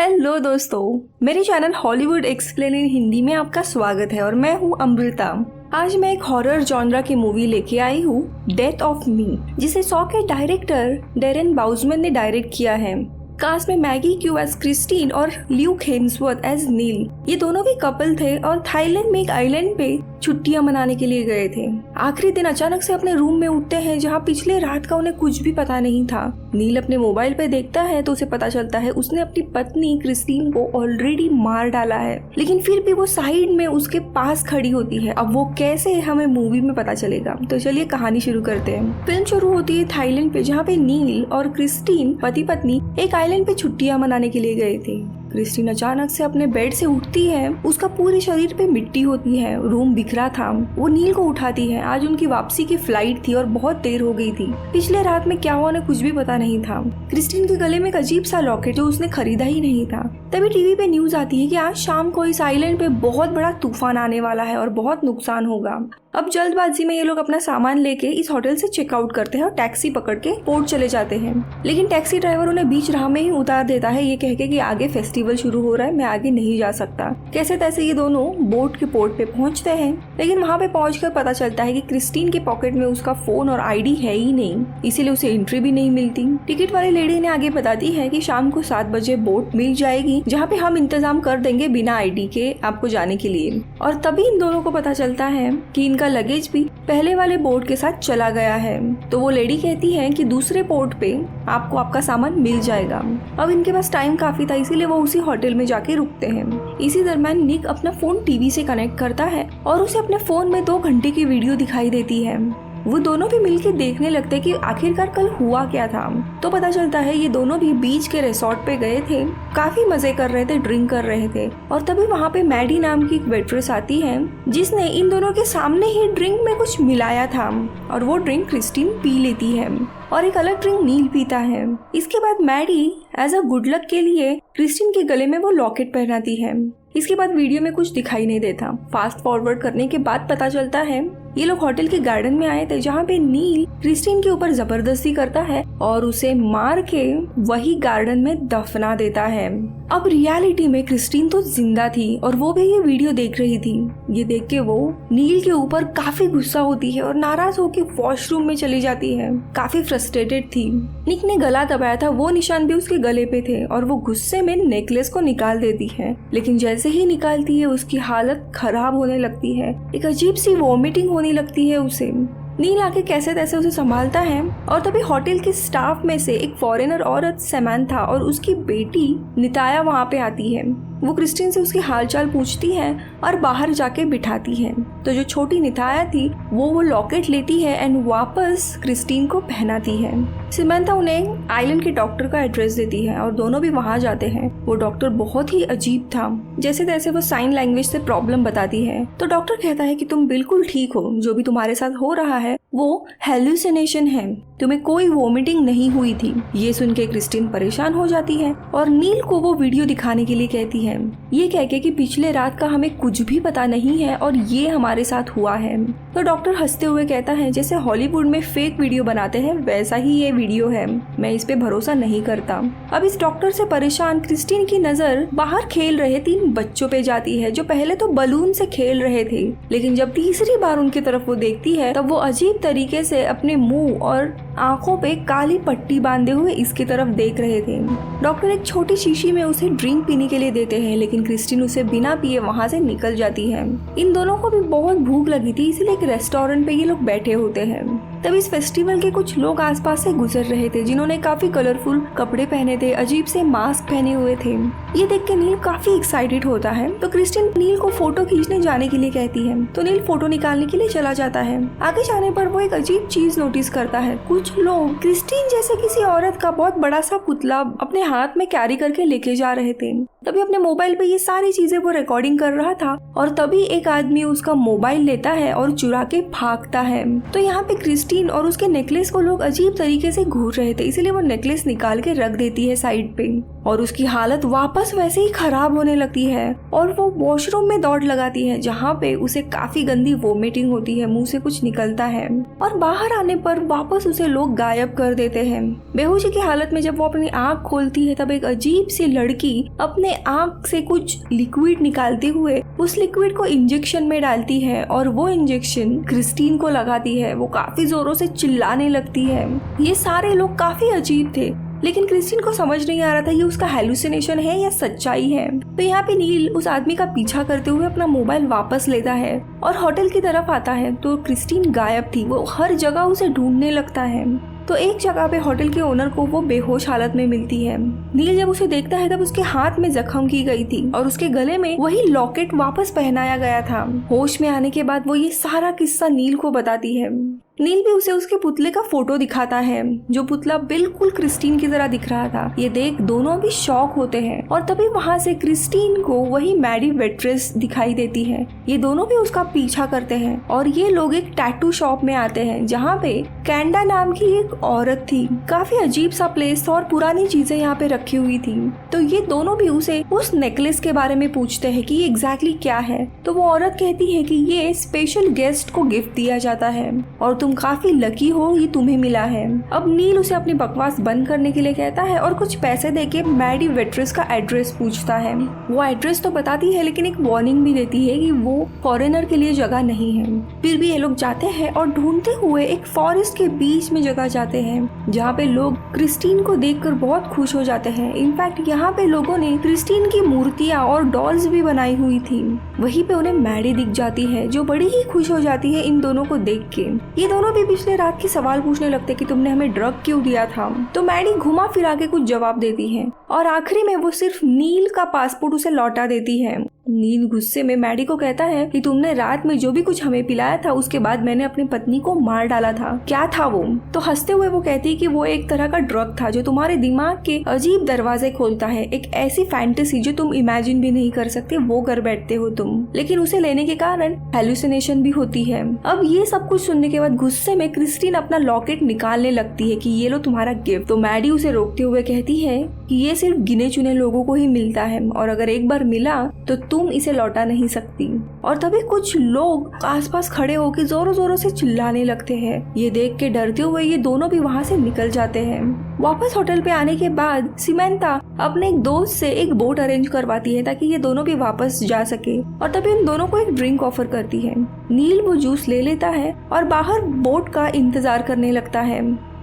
Hello दोस्तों, मेरे channel Hollywood explain in Hindi में आपका स्वागत है और मैं हूँ अमृता। आज मैं एक हॉरर जॉनरा की मूवी लेके आई हूँ, डेथ ऑफ मी, जिसे सॉ के डायरेक्टर डैरेन बाउजमैन ने डायरेक्ट किया है। कास्ट में मैगी क्यू एज क्रिस्टीन और ल्यूक हेम्सवर्थ एज नील। ये दोनों भी कपल थे और थाईलैंड में एक आइलैंड पे छुट्टियां मनाने के लिए गए थे। आखिरी दिन अचानक से अपने रूम में उठते हैं जहाँ पिछले रात का उन्हें कुछ भी पता नहीं था। नील अपने मोबाइल पे देखता है तो उसे पता चलता है उसने अपनी पत्नी क्रिस्टीन को ऑलरेडी मार डाला है, लेकिन फिर भी वो साइड में उसके पास खड़ी होती है। अब वो कैसे हमें मूवी में पता चलेगा, तो चलिए कहानी शुरू करते हैं। फिल्म शुरू होती है थाईलैंड पे, जहाँ पे नील और क्रिस्टीन पति पत्नी एक आइलैंड पे छुट्टियां मनाने के लिए गए थे। क्रिस्टीन अचानक से अपने बेड से उठती है, उसका पूरे शरीर पे मिट्टी होती है, रूम बिखरा था। वो नील को उठाती है। आज उनकी वापसी की फ्लाइट थी और बहुत देर हो गई थी। पिछले रात में क्या हुआ उन्हें कुछ भी पता नहीं था। क्रिस्टीन के गले में एक अजीब सा लॉकेट जो उसने खरीदा ही नहीं था। तभी टीवी पे न्यूज आती है कि आज शाम को इस आइलैंड पे बहुत बड़ा तूफान आने वाला है और बहुत नुकसान होगा। अब जल्दबाजी में ये लोग अपना सामान लेके इस होटल से चेकआउट करते हैं और टैक्सी पकड़ के पोर्ट चले जाते हैं, लेकिन टैक्सी ड्राइवर उन्हें बीच राह में ही उतार देता है, ये कह के कि आगे फेस्टिवल शुरू हो रहा है, मैं आगे नहीं जा सकता। कैसे तैसे ये दोनों बोट के पोर्ट पे पहुंचते हैं, लेकिन वहां पे पहुंचकर पता चलता है कि क्रिस्टीन के पॉकेट में उसका फोन और आईडी है ही नहीं, इसीलिए उसे एंट्री भी नहीं मिलती। टिकट वाली लेडी ने आगे बता दी है कि शाम को 7 बजे बोट मिल जाएगी, जहाँ पे हम इंतजाम कर देंगे बिना आईडी के आपको जाने के लिए। और तभी इन दोनों को पता चलता है कि इनका लगेज भी पहले वाले बोट के साथ चला गया है। तो वो लेडी कहती है कि दूसरे पोर्ट पे आपको आपका सामान मिल जाएगा। अब इनके पास टाइम काफी था, इसीलिए वो उसी होटल में जाके रुकते हैं। इसी दरम्यान निक अपना फोन टीवी से कनेक्ट करता है और उसे अपने फोन में 2 घंटे की वीडियो दिखाई देती है। वो दोनों भी मिलकर देखने लगते हैं कि आखिरकार कल हुआ क्या था। तो पता चलता है ये दोनों भी बीच के रिसोर्ट पे गए थे, काफी मजे कर रहे थे, ड्रिंक कर रहे थे। और तभी वहाँ पे मैडी नाम की एक वेट्रेस आती है, जिसने इन दोनों के सामने ही ड्रिंक में कुछ मिलाया था और वो ड्रिंक क्रिस्टीन पी लेती है और एक अलग ड्रिंक नील पीता है। इसके बाद Maddy as a good luck के लिए क्रिस्टीन के गले में वो लॉकेट पहनाती है। इसके बाद वीडियो में कुछ दिखाई नहीं देता। फास्ट फॉरवर्ड करने के बाद पता चलता है ये लोग होटल के गार्डन में आए थे, जहाँ पे नील क्रिस्टीन के ऊपर जबरदस्ती करता है और उसे मार के वही गार्डन में दफना देता है। अब रियलिटी में क्रिस्टीन तो जिंदा थी और वो भी ये वीडियो देख रही थी। ये देख के वो नील के ऊपर काफी गुस्सा होती है और नाराज होकर वॉशरूम में चली जाती है। काफी फ्रस्ट्रेटेड थी। निक ने गला दबाया था, वो निशान भी उसके गले पे थे और वो गुस्से में नेकलेस को निकाल देती है, लेकिन जैसे ही निकालती है उसकी हालत खराब होने लगती है। एक अजीब सी वॉमिटिंग होने लगती है उसे। नील आके कैसे तैसे उसे संभालता है और तभी होटल के स्टाफ में से एक फॉरेनर औरत सैमंथा और उसकी बेटी निताया वहाँ पे आती है। वो क्रिस्टीन से उसकी हालचाल पूछती है और बाहर जाके बिठाती है। तो जो छोटी निताया थी वो लॉकेट लेती है एंड वापस क्रिस्टीन को पहनाती है। सैमंथा उन्हें आइलैंड के डॉक्टर का एड्रेस देती है और दोनों भी वहाँ जाते हैं। वो डॉक्टर बहुत ही अजीब था। जैसे तैसे वो साइन लैंग्वेज से प्रॉब्लम बताती है तो डॉक्टर कहता है कि तुम बिल्कुल ठीक हो, जो भी तुम्हारे साथ हो रहा है वो हेलुसिनेशन है, तुम्हें कोई वोमिटिंग नहीं हुई थी। ये सुन के क्रिस्टीन परेशान हो जाती है और नील को वो वीडियो दिखाने के लिए कहती है, ये कह के कि पिछले रात का हमें कुछ भी पता नहीं है और ये हमारे साथ हुआ है। तो डॉक्टर हंसते हुए कहता है, जैसे हॉलीवुड में फेक वीडियो बनाते हैं वैसा ही ये वीडियो है, मैं इस पे भरोसा नहीं करता। अब इस डॉक्टर से परेशान क्रिस्टीन की नजर बाहर खेल रहे 3 बच्चों पे जाती है, जो पहले तो बलून से खेल रहे थे, लेकिन जब तीसरी बार उनकी तरफ वो देखती है तब वो अजीब तरीके से अपने मुंह और आंखों पे काली पट्टी बांधे हुए इसकी तरफ देख रहे थे। डॉक्टर एक छोटी शीशी में उसे ड्रिंक पीने के लिए देते हैं, लेकिन क्रिस्टीन उसे बिना पिए वहाँ से निकल जाती है। इन दोनों को भी बहुत भूख लगी थी, इसलिए एक रेस्टोरेंट पे ये लोग बैठे होते हैं। तब इस फेस्टिवल के कुछ लोग आसपास से गुजर रहे थे, जिन्होंने काफी कलरफुल कपड़े पहने थे, अजीब से मास्क पहने हुए थे। ये देख के नील काफी एक्साइटेड होता है, तो क्रिस्टीन नील को फोटो खींचने जाने के लिए कहती है, तो नील फोटो निकालने के लिए चला जाता है। आगे जाने पर वो एक अजीब चीज नोटिस करता है। कुछ लोग क्रिस्टीन जैसे किसी औरत का बहुत बड़ा सा पुतला अपने हाथ में कैरी करके लेके जा रहे थे। तभी अपने मोबाइल पे ये सारी चीजें वो रिकॉर्डिंग कर रहा था और तभी एक आदमी उसका मोबाइल लेता है और चुरा के भागता है। तो यहाँ पे क्रिस्टीन और उसके नेकलेस को लोग अजीब तरीके से घूर रहे थे, इसीलिए वो नेकलेस निकाल के रख देती है साइड पे और उसकी हालत वापस वैसे ही खराब होने लगती है और वो वॉशरूम में दौड़ लगाती है जहाँ पे उसे काफी गंदी वोमिटिंग होती है, मुंह से कुछ निकलता है और बाहर आने पर वापस उसे लोग गायब कर देते हैं। बेहोशी की हालत में जब वो अपनी आंख खोलती है तब एक अजीब सी लड़की अपने आंख से कुछ लिक्विड निकालते हुए उस लिक्विड को इंजेक्शन में डालती है और वो इंजेक्शन क्रिस्टीन को लगाती है। वो काफी जोरों से चिल्लाने लगती है। ये सारे लोग काफी अजीब थे, लेकिन क्रिस्टीन को समझ नहीं आ रहा था ये उसका हेलुसिनेशन है या सच्चाई है। तो यहाँ पे नील उस आदमी का पीछा करते हुए अपना मोबाइल वापस लेता है और होटल की तरफ आता है तो क्रिस्टीन गायब थी। वो हर जगह उसे ढूंढने लगता है। तो एक जगह पे होटल के ओनर को वो बेहोश हालत में मिलती है। नील जब उसे देखता है तब उसके हाथ में जख्म की गई थी और उसके गले में वही लॉकेट वापस पहनाया गया था। होश में आने के बाद वो ये सारा किस्सा नील को बताती है। नील भी उसे उसके पुतले का फोटो दिखाता है जो पुतला बिल्कुल क्रिस्टीन की तरह दिख रहा था। ये देख दोनों भी शॉक होते हैं और तभी वहाँ से क्रिस्टीन को वही मैडी वेट्रेस दिखाई देती है। ये दोनों भी उसका पीछा करते हैं और ये लोग एक टैटू शॉप में आते हैं जहाँ पे कैंडा नाम की एक औरत थी। काफी अजीब सा प्लेस था और पुरानी चीजें यहाँ पे रखी हुई थी। तो ये दोनों भी उसे उस नेकलेस के बारे में पूछते हैं कि ये एग्जैक्टली क्या है। तो वो औरत कहती है कि ये स्पेशल गेस्ट को गिफ्ट दिया जाता है और तुम काफी लकी हो, ये तुम्हें मिला है। अब नील उसे अपनी बकवास बंद करने के लिए कहता है और कुछ पैसे देके मैडी वेट्रेस का एड्रेस पूछता है। वो एड्रेस तो बताती है लेकिन एक वार्निंग भी देती है कि वो फॉरेनर के लिए जगह नहीं है। फिर भी ये लोग जाते हैं और ढूंढते हुए एक फॉरेस्ट के बीच में जगह जाते हैं जहाँ पे लोग क्रिस्टीन को देखकर बहुत खुश हो जाते हैं। इनफैक्ट यहाँ पे लोगों ने क्रिस्टीन की मूर्तियाँ और डॉल्स भी बनाई हुई थी। वहीं पे उन्हें मैडी दिख जाती है जो बड़ी ही खुश हो जाती है इन दोनों को देख के। ये दोनों भी पिछले रात के सवाल पूछने लगते कि तुमने हमें ड्रग क्यों दिया था। तो मैडी घुमा फिरा के कुछ जवाब देती है और आखिरी में वो सिर्फ नील का पासपोर्ट उसे लौटा देती है। नील गुस्से में मैडी को कहता है कि तुमने रात में जो भी कुछ हमें पिलाया था उसके बाद मैंने अपनी पत्नी को मार डाला था, क्या था वो? तो हंसते हुए वो कहती है कि वो एक तरह का ड्रग था जो तुम्हारे दिमाग के अजीब दरवाजे खोलता है। एक ऐसी फैंटेसी जो तुम इमेजिन भी नहीं कर सकते वो कर बैठते हो तुम, लेकिन उसे लेने के कारण हेलुसिनेशन भी होती है। अब ये सब कुछ सुनने के बाद गुस्से में क्रिस्टीन अपना लॉकेट निकालने लगती है कि ये लो तुम्हारा गिफ्ट। तो मैडी उसे रोकते हुए कहती है कि ये सिर्फ गिने चुने लोगों को ही मिलता है और अगर एक बार मिला तो तुम इसे लौटा नहीं सकती। और तभी कुछ लोग आसपास खड़े होकर जोरों जोरों से चिल्लाने लगते हैं। ये देख के डरते हुए ये दोनों भी वहाँ से निकल जाते हैं। वापस होटल पे आने के बाद सिमेंता अपने एक दोस्त से एक बोट अरेंज करवाती है ताकि ये दोनों भी वापस जा सके और तभी उन दोनों को एक ड्रिंक ऑफर करती है। नील वो जूस ले लेता है और बाहर बोट का इंतजार करने लगता है।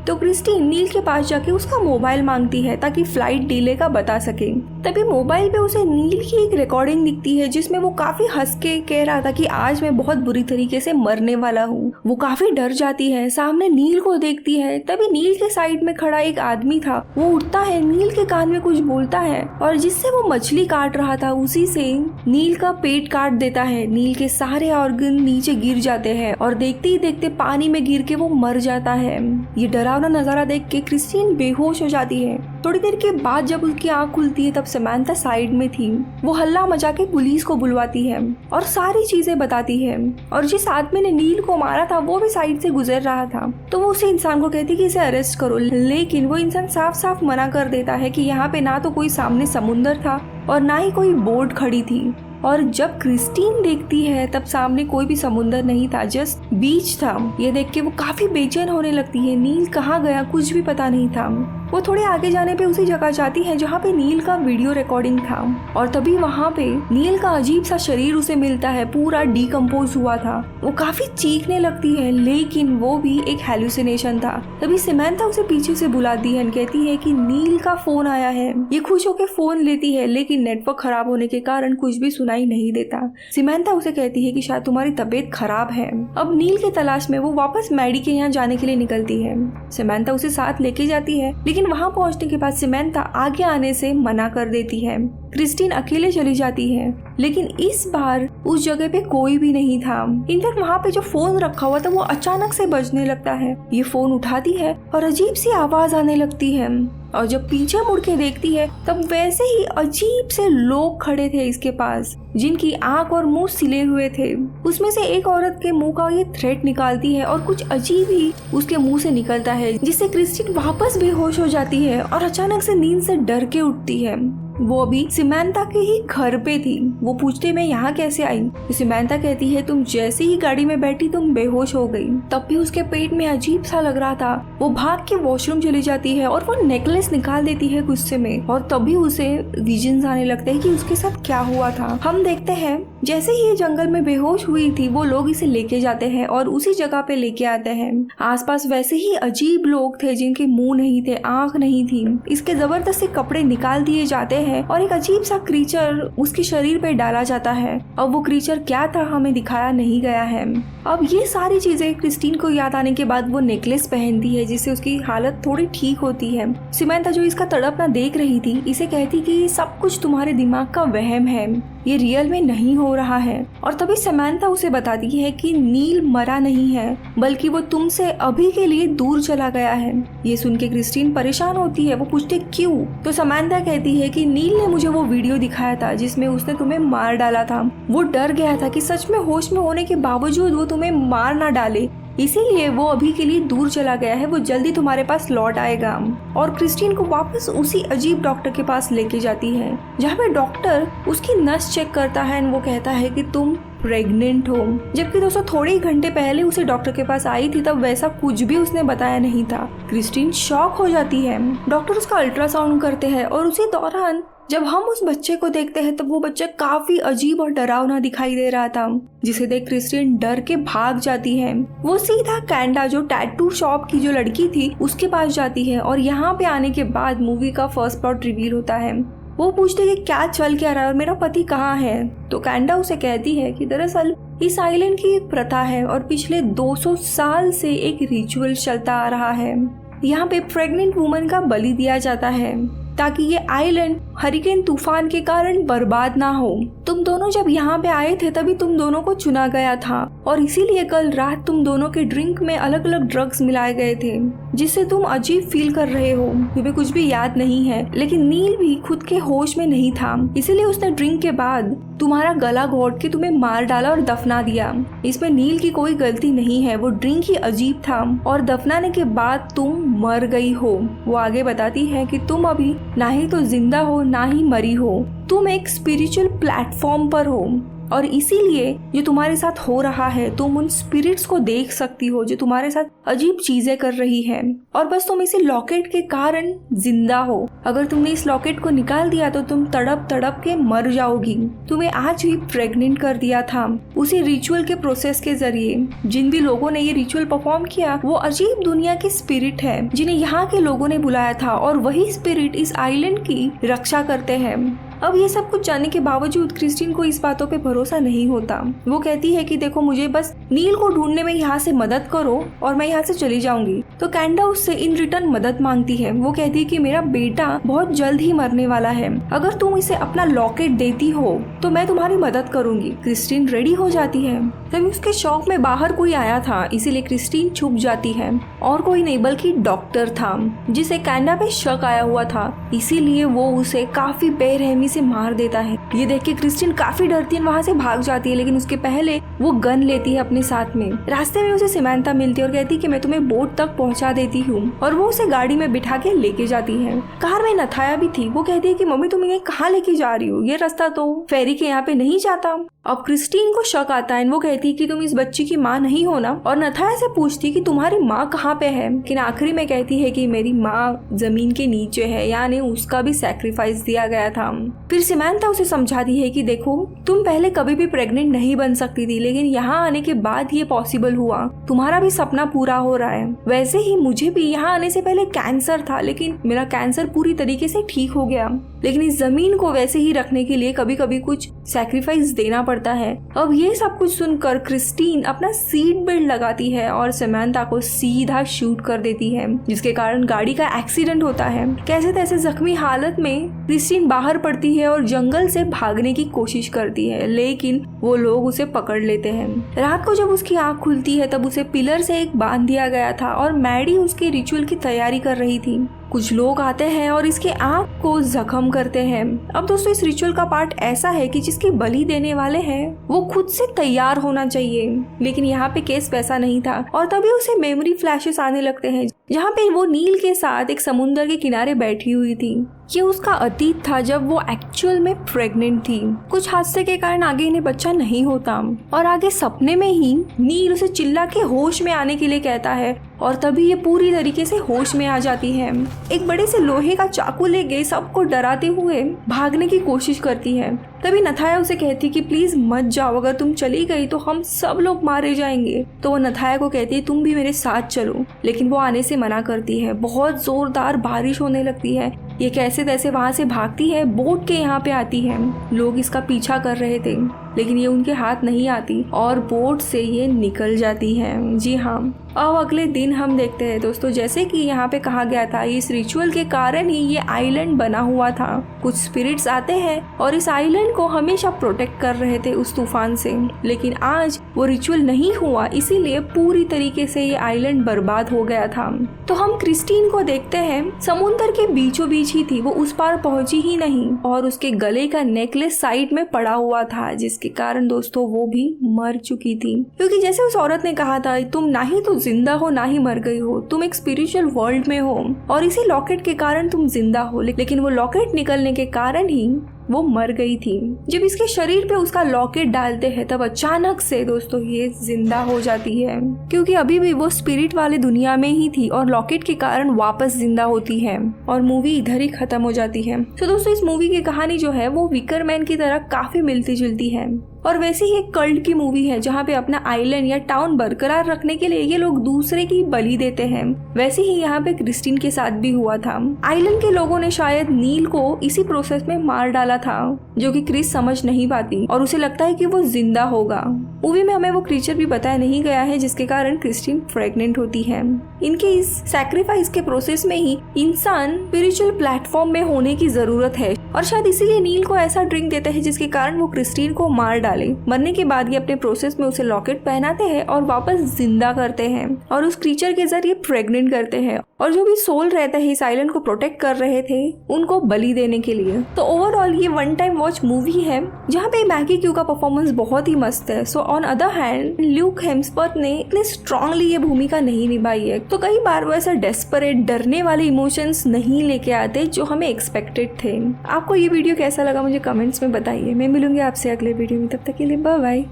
तो क्रिस्टीन नील के पास जाके उसका मोबाइल मांगती है ताकि फ्लाइट डिले का बता सके। तभी मोबाइल पे उसे नील की एक रिकॉर्डिंग दिखती है जिसमें वो काफी हंस के कह रहा था कि आज मैं बहुत बुरी तरीके से मरने वाला हूँ। वो काफी डर जाती है, सामने नील को देखती है। तभी नील के साइड में खड़ा एक आदमी था, वो उठता है, नील के कान में कुछ बोलता है और जिससे वो मछली काट रहा था उसी से नील का पेट काट देता है। नील के सारे ऑर्गन नीचे गिर जाते हैं और देखते ही देखते पानी में गिर के वो मर जाता है। ये डरावना नजारा देख के क्रिस्टीन बेहोश हो जाती है। थोड़ी देर के बाद जब उसकी आंख खुलती है तब समांथा साइड में थी। वो हल्ला मचा के पुलिस को बुलवाती है और सारी चीजें बताती है और जिस आदमी ने नील को मारा था वो भी साइड से गुजर रहा था। तो वो उसे इंसान को कहती कि इसे अरेस्ट करो, लेकिन वो इंसान साफ साफ मना कर देता है कि यहाँ पे ना तो कोई सामने समुंदर था और ना ही कोई बोट खड़ी थी। और जब क्रिस्टीन देखती है तब सामने कोई भी समुंदर नहीं था, जस्ट बीच था। ये देख के वो काफी बेचैन होने लगती है। नील कहाँ गया कुछ भी पता नहीं था। वो थोड़े आगे जाने पे उसी जगह जाती है जहाँ पे नील का वीडियो रिकॉर्डिंग था और तभी वहाँ पे नील का अजीब सा शरीर उसे मिलता है, पूरा डिकम्पोज हुआ था। वो काफी चीखने लगती है लेकिन वो भी एक हेलुसिनेशन था। तभी सिमेंथा उसे पीछे से बुलाती है, कहती है कि नील का फोन आया है। ये खुश होकर फोन लेती है लेकिन नेटवर्क खराब होने के कारण कुछ भी सुनाई नहीं देता। सिमेंथा उसे कहती है कि शायद तुम्हारी तबीयत खराब है। अब नील के तलाश में वो वापस मैडी के यहाँ जाने के लिए निकलती है। सिमेंथा उसे साथ लेके जाती है लेकिन वहाँ पहुँचने के बाद सिमेंथा आगे आने से मना कर देती है। क्रिस्टीन अकेले चली जाती है लेकिन इस बार उस जगह पे कोई भी नहीं था। इनफैक्ट वहाँ पे जो फोन रखा हुआ था वो अचानक से बजने लगता है। ये फोन उठाती है और अजीब सी आवाज आने लगती है। और जब पीछे मुड़ के देखती है तब वैसे ही अजीब से लोग खड़े थे इसके पास, जिनकी आंख और मुंह सिले हुए थे। उसमें से एक औरत के मुंह का ये थ्रेड निकालती है और कुछ अजीब ही उसके मुंह से निकलता है, जिससे क्रिस्टीन वापस बेहोश हो जाती है और अचानक से नींद से डर के उठती है। वो अभी सिमंथा के ही घर पे थी। वो पूछते मैं यहाँ कैसे आई? तो सिमंथा कहती है तुम जैसे ही गाड़ी में बैठी तुम बेहोश हो गई। तब भी उसके पेट में अजीब सा लग रहा था। वो भाग के वॉशरूम चली जाती है और वो नेकलेस निकाल देती है गुस्से में, और तभी उसे विजन्स आने लगते हैं कि उसके साथ क्या हुआ था। हम देखते हैं जैसे ही ये जंगल में बेहोश हुई थी वो लोग इसे लेके जाते हैं और उसी जगह पे लेके आते हैं। आसपास वैसे ही अजीब लोग थे जिनके मुंह नहीं थे, आंख नहीं थी। इसके जबरदस्ती कपड़े निकाल दिए जाते हैं और एक अजीब सा क्रीचर उसके शरीर पे डाला जाता है। अब वो क्रीचर क्या था हमें दिखाया नहीं गया है। अब ये सारी चीजें क्रिस्टीन को याद आने के बाद वो नेकलेस पहनती है, जिससे उसकी हालत थोड़ी ठीक होती है। सिमंथा जो इसका तड़पना देख रही थी इसे कहती कि सब कुछ तुम्हारे दिमाग का वहम है, ये रियल में नहीं हो रहा है। और तभी सिमंथा उसे बताती है कि नील मरा नहीं है, बल्कि वो तुमसे अभी के लिए दूर चला गया है। ये सुन के क्रिस्टीन परेशान होती है। वो पूछते क्यों? तो सिमंथा कहती है कि नील ने मुझे वो वीडियो दिखाया था जिसमें उसने तुम्हें मार डाला था। वो डर गया था कि सच में होश में होने के बावजूद वो तुम्हें मार ना डाले, इसीलिए वो अभी के लिए दूर चला गया है। वो जल्दी तुम्हारे पास लौट आएगा। और क्रिस्टीन को वापस उसी अजीब डॉक्टर के पास लेके जाती है, जहाँ पे डॉक्टर उसकी नस चेक करता है। वो कहता है कि तुम प्रेग्नेंट हो, जबकि दोस्तों थोड़े ही घंटे पहले उसे डॉक्टर के पास आई थी, तब वैसा कुछ भी उसने बताया नहीं था। क्रिस्टीन शॉक हो जाती है। डॉक्टर उसका अल्ट्रासाउंड करते हैं और उसी दौरान जब हम उस बच्चे को देखते हैं तब वो बच्चा काफी अजीब और डरावना दिखाई दे रहा था, जिसे देख क्रिस्टीन डर के भाग जाती है। वो सीधा कैंडा जो टैटू शॉप की जो लड़की थी उसके पास जाती है, और यहाँ पे आने के बाद मूवी का फर्स्ट प्लॉट रिवील होता है। वो पूछते कि क्या चल क्या रहा है और मेरा पति कहाँ है? तो कैंडा उसे कहती है कि दरअसल इस आइलैंड की एक प्रथा है और पिछले 200 साल से एक रिचुअल चलता आ रहा है। यहाँ पे प्रेग्नेंट वुमन का बलि दिया जाता है ताकि ये आइलैंड हरिकेन तूफान के कारण बर्बाद ना हो। तुम दोनों जब यहाँ पे आए थे तभी तुम दोनों को चुना गया था, और इसीलिए कल रात तुम दोनों के ड्रिंक में अलग अलग ड्रग्स मिलाए गए थे, जिससे तुम अजीब फील कर रहे हो। तुम्हें कुछ भी याद नहीं है, लेकिन नील भी खुद के होश में नहीं था, इसीलिए उसने ड्रिंक के बाद तुम्हारा गला घोट के तुम्हें मार डाला और दफना दिया। इसमें नील की कोई गलती नहीं है, वो ड्रिंक ही अजीब था और दफनाने के बाद तुम मर गई हो। वो आगे बताती है कि तुम अभी ना ही तो जिंदा हो ना ही मरी हो, तुम एक स्पिरिचुअल प्लेटफॉर्म पर हो, और इसीलिए जो तुम्हारे साथ हो रहा है तुम उन स्पिरिट्स को देख सकती हो जो तुम्हारे साथ अजीब चीजें कर रही है, और बस तुम इसी लॉकेट के कारण जिंदा हो। अगर तुमने इस लॉकेट को निकाल दिया तो तुम तड़प तड़प के मर जाओगी। तुम्हें आज ही प्रेग्नेंट कर दिया था उसी रिचुअल के प्रोसेस के जरिए। जिन भी लोगों ने ये रिचुअल परफॉर्म किया वो अजीब दुनिया के स्पिरिट है जिन्हें यहाँ के लोगों ने बुलाया था, और वही स्पिरिट इस आइलैंड की रक्षा करते हैं। अब ये सब कुछ जानने के बावजूद क्रिस्टीन को इस बातों पे भरोसा नहीं होता। वो कहती है कि देखो मुझे बस नील को ढूंढने में यहाँ से मदद करो और मैं यहाँ से चली जाऊंगी। तो कैंडा उससे इन रिटर्न मदद मांगती है। वो कहती है कि मेरा बेटा बहुत जल्द ही मरने वाला है, अगर तुम इसे अपना लॉकेट देती हो तो मैं तुम्हारी मदद करूंगी। क्रिस्टीन रेडी हो जाती है। तभी उसके शॉप में बाहर कोई आया था, इसीलिए क्रिस्टीन छुप जाती है, और कोई नहीं बल्कि डॉक्टर था जिसे कैंडा पे शक आया हुआ था, इसीलिए वो उसे काफी बेरहमी से मार देता है। ये देख के क्रिस्टीन काफी डरती है, वहाँ से भाग जाती है, लेकिन उसके पहले वो गन लेती है अपने साथ में। रास्ते में उसे सिमंथा मिलती है और कहती है कि मैं तुम्हें बोट तक पहुँचा देती हूँ, और वो उसे गाड़ी में बिठा के लेके जाती है। कार में नथाया भी थी। वो कहती है कि मम्मी तुम इन्हें कहाँ लेके जा रही हो, ये रास्ता तो फेरी के यहाँ पे नहीं जाता। अब क्रिस्टीन को शक आता है। वो कहती है कि तुम इस बच्ची की माँ नहीं हो ना, और नथाया से पूछती है कि तुम्हारी माँ कहाँ पे है, लेकिन आखिरी में कहती है कि मेरी माँ जमीन के नीचे है, यानी उसका भी सैक्रिफाइस दिया गया था। फिर सिमंथा उसे समझाती है कि देखो तुम पहले कभी भी प्रेग्नेंट नहीं बन सकती थी, लेकिन यहाँ आने के बाद ये पॉसिबल हुआ, तुम्हारा भी सपना पूरा हो रहा है। वैसे ही मुझे भी यहाँ आने से पहले कैंसर था, लेकिन मेरा कैंसर पूरी तरीके से ठीक हो गया। लेकिन इस जमीन को वैसे ही रखने के लिए कभी कभी कुछ सैक्रिफाइस देना पड़ता है। अब ये सब कुछ सुनकर क्रिस्टीन अपना सीट बेल्ट लगाती है और समंथा को सीधा शूट कर देती है, जिसके कारण गाड़ी का एक्सीडेंट होता है। कैसे तैसे जख्मी हालत में क्रिस्टीन बाहर पड़ती है और जंगल से भागने की कोशिश करती है, लेकिन वो लोग उसे पकड़ लेते हैं। रात को जब उसकी आंख खुलती है तब उसे पिलर से एक बांध दिया गया था और मैडी उसके रिचुअल की तैयारी कर रही थी। कुछ लोग आते हैं और इसके आंख को जख्म करते हैं। अब दोस्तों इस रिचुअल का पार्ट ऐसा है कि जिसकी बलि देने वाले हैं वो खुद से तैयार होना चाहिए, लेकिन यहाँ पे केस वैसा नहीं था और तभी उसे मेमोरी फ्लैशेस आने लगते हैं जहाँ पे वो नील के साथ एक समुद्र के किनारे बैठी हुई थी। ये उसका अतीत था जब वो एक्चुअल में प्रेग्नेंट थी। कुछ हादसे के कारण आगे इन्हें बच्चा नहीं होता और आगे सपने में ही नील उसे चिल्ला के होश में आने के लिए कहता है और तभी ये पूरी तरीके से होश में आ जाती है। एक बड़े से लोहे का चाकू लेके सबको डराते हुए भागने की कोशिश करती है। तभी नथाया उसे कहती कि प्लीज मत जाओ, अगर तुम चली गई तो हम सब लोग मारे जाएंगे। तो वो नथाया को कहती है तुम भी मेरे साथ चलो, लेकिन वो आने से मना करती है। बहुत जोरदार बारिश होने लगती है। ये कैसे तैसे वहां से भागती है, बोट के यहाँ पे आती है। लोग इसका पीछा कर रहे थे लेकिन ये उनके हाथ नहीं आती और बोट से ये निकल जाती है। जी हाँ, अब अगले दिन हम देखते हैं दोस्तों, जैसे कि यहाँ पे कहा गया था इस रिचुअल के कारण ही ये आइलैंड बना हुआ था। कुछ स्पिरिट्स आते हैं और इस आइलैंड को हमेशा प्रोटेक्ट कर रहे थे उस तूफान से, लेकिन आज वो रिचुअल नहीं हुआ, इसीलिए पूरी तरीके से ये आइलैंड बर्बाद हो गया था। तो हम क्रिस्टीन को देखते हैं, समुद्र के बीचों बीच ही थी, वो उस पार पहुंची ही नहीं और उसके गले का नेकलेस साइड में पड़ा हुआ था, जिसके कारण दोस्तों वो भी मर चुकी थी। क्योंकि जैसे उस औरत ने कहा था तुम ना ही तो जिंदा हो ना ही मर गई हो, तुम एक स्पिरिचुअल वर्ल्ड में हो और इसी लॉकेट के कारण तुम जिंदा हो, लेकिन वो लॉकेट निकलने के कारण ही वो मर गई थी। जब इसके शरीर पे उसका लॉकेट डालते हैं तब अचानक से दोस्तों ये जिंदा हो जाती है, क्योंकि अभी भी वो स्पिरिट वाले दुनिया में ही थी और लॉकेट के कारण वापस जिंदा होती है और मूवी इधर ही खत्म हो जाती है। तो दोस्तों इस मूवी की कहानी जो है वो विकर मैन की तरह काफी मिलती जुलती है और वैसे ही एक कल्ट की मूवी है जहाँ पे अपना आइलैंड या टाउन बरकरार रखने के लिए ये लोग दूसरे की बलि देते हैं। वैसे ही यहाँ पे क्रिस्टीन के साथ भी हुआ था। आइलैंड के लोगों ने शायद नील को इसी प्रोसेस में मार डाला था, जो कि क्रिस समझ नहीं पाती और उसे लगता है कि वो जिंदा होगा। मूवी में हमें वो क्रीचर भी बताया नहीं गया है जिसके कारण क्रिस्टीन प्रेग्नेंट होती है। इनके इस सैक्रिफाइस के प्रोसेस में ही इंसान स्पिरिचुअल प्लेटफॉर्म में होने की जरूरत है और शायद इसीलिए नील को ऐसा ड्रिंक देते हैं जिसके कारण वो क्रिस्टीन को मार डाले। मरने के बाद ये अपने प्रोसेस में उसे लॉकेट पहनाते हैं और वापस जिंदा करते हैं और उस क्रीचर के जरिए प्रेग्नेंट करते हैं और जो भी सोल रहता है इस आइलैंड को प्रोटेक्ट कर रहे थे उनको बलि देने के लिए। तो ओवरऑल ये वन टाइम वॉच मूवी है जहाँ पे मैगी क्यू का परफॉर्मेंस बहुत ही मस्त है। So on other hand Luke Hemsworth ने इतने स्ट्रांगली ये भूमिका नहीं निभाई है, तो कई बार वो ऐसा डेस्परेट डरने वाले इमोशंस नहीं लेके आते जो हमें एक्सपेक्टेड थे। आपको ये वीडियो कैसा लगा मुझे कमेंट्स में बताइए। मैं मिलूंगी आपसे अगले वीडियो में, तब तक के लिए बाय बाय।